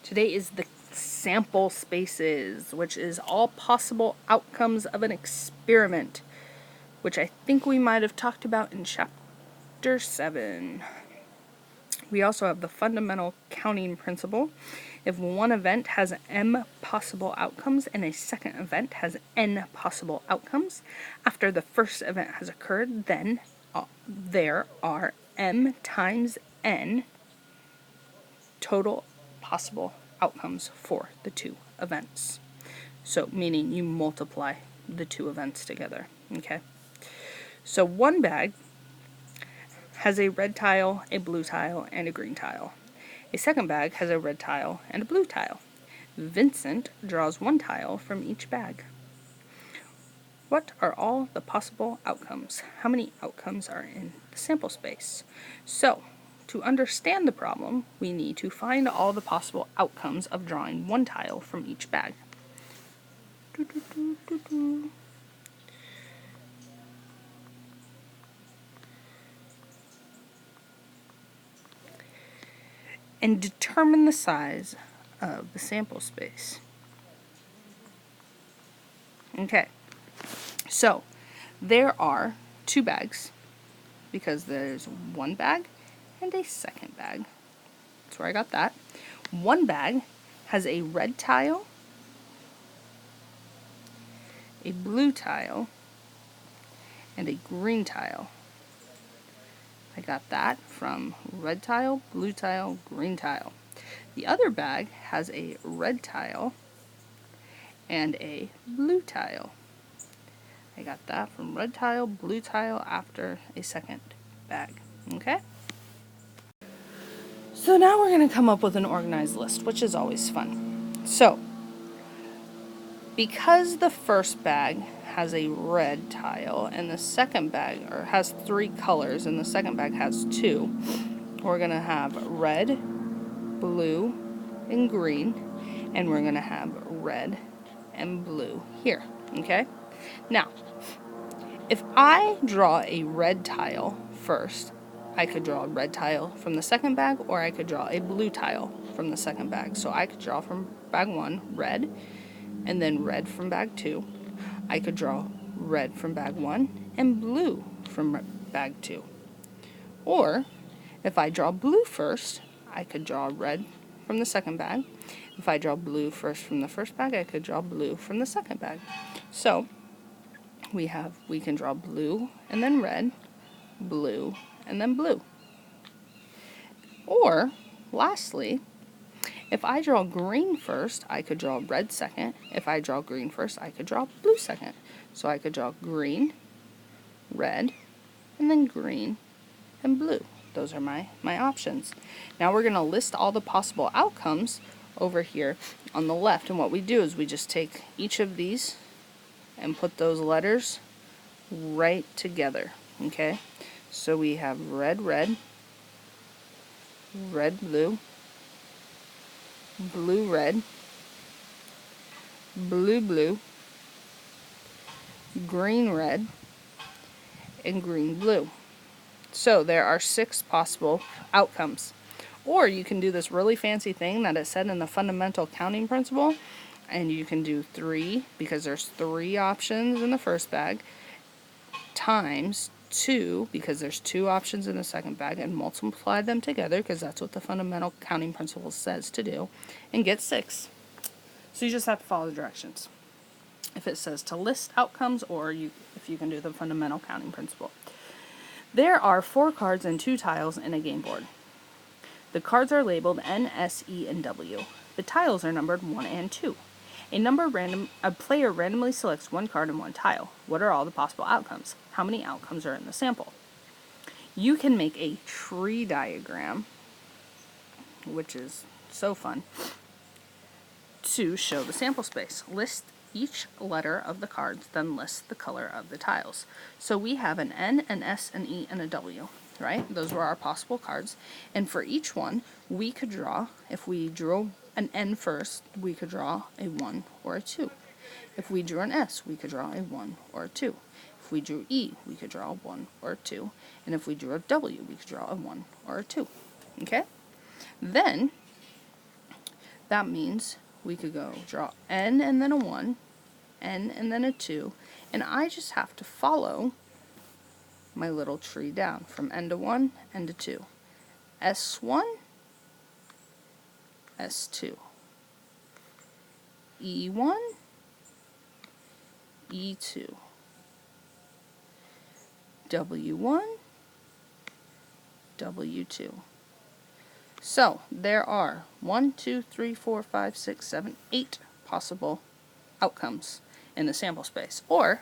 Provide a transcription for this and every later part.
Today is the sample spaces, which is all possible outcomes of an experiment, which I think we might have talked about in chapter 7. We also have the fundamental counting principle. If one event has m possible outcomes and a second event has n possible outcomes, after the first event has occurred, then there are m times n total possible outcomes for the two events. So, meaning you multiply the two events together, okay? So one bag has a red tile, a blue tile, and a green tile. A second bag has a red tile and a blue tile. Vincent draws one tile from each bag. What are all the possible outcomes? How many outcomes are in the sample space? So, to understand the problem, we need to find all the possible outcomes of drawing one tile from each bag. And determine the size of the sample space. Okay, so there are two bags because there's one bag and a second bag. That's where I got that. One bag has a red tile, a blue tile, and a green tile. I got that from red tile, blue tile, green tile. The other bag has a red tile and a blue tile. I got that from red tile, blue tile after a second bag. Okay? So now we're going to come up with an organized list, which is always fun. So, because the first bag has a red tile and the second bag, or has 3 colors and the second bag has 2, we're going to have red, blue, and green, and we're going to have red and blue here, okay? Now, if I draw a red tile first, I could draw a red tile from the second bag, or I could draw a blue tile from the second bag. So I could draw from bag 1 red, and then red from bag 2. I could draw red from bag 1 and blue from bag 2. Or, if I draw blue first, I could draw red from the second bag. If I draw blue first from the first bag, I could draw blue from the second bag. So, we can draw blue and then red, blue and then blue. Or, lastly, if I draw green first, I could draw red second. If I draw green first, I could draw blue second. So I could draw green, red, and then green and blue. Those are my options. Now we're going to list all the possible outcomes over here on the left. And what we do is we just take each of these and put those letters right together. Okay? So we have red, red, red, blue, blue, red, blue, blue, green, red, and green, blue. So there are 6 possible outcomes. Or you can do this really fancy thing that is said in the fundamental counting principle, and you can do 3, because there's 3 options in the first bag, times 2, because there's 2 options in the second bag, and multiply them together, because that's what the fundamental counting principle says to do, and get 6. So you just have to follow the directions. If it says to list outcomes, or if you can do the fundamental counting principle. There are 4 cards and 2 tiles in a game board. The cards are labeled N, S, E, and W. The tiles are numbered 1 and 2. A player randomly selects 1 card and 1 tile. What are all the possible outcomes? How many outcomes are in the sample? You can make a tree diagram, which is so fun, to show the sample space. List each letter of the cards, then list the color of the tiles. So we have an N, an S, an E, and a W, right? Those were our possible cards. And for each one, we could draw, if we drew an N first, we could draw a 1 or a 2. If we drew an S, we could draw a 1 or a 2. If we drew E, we could draw a 1 or a 2. And if we drew a W, we could draw a 1 or a 2. Okay? Then, That means we could go draw n and then a 1, n and then a 2, and I just have to follow my little tree down from n to 1, n to 2. S1, S2, E1, E2, W1, W2. So there are 1, 2, 3, 4, 5, 6, 7, 8 possible outcomes in the sample space. Or,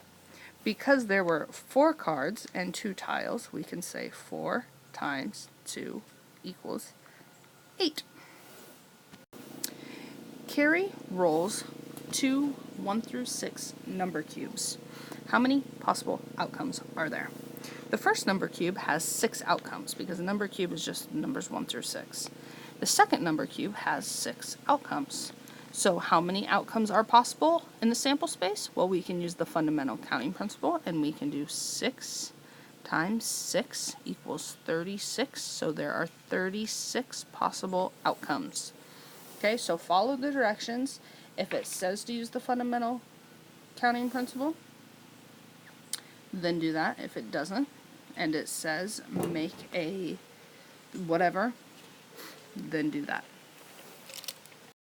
because there were 4 cards and 2 tiles, we can say 4 times 2 equals 8. Carrie rolls 2 1 through 6 number cubes. How many possible outcomes are there? The first number cube has 6 outcomes because a number cube is just numbers 1 through 6. The second number cube has 6 outcomes. So how many outcomes are possible in the sample space? Well, we can use the fundamental counting principle, and we can do 6 times 6 equals 36. So there are 36 possible outcomes. Okay, so follow the directions. If it says to use the fundamental counting principle, then do that. If it doesn't, and it says make a whatever, then do that.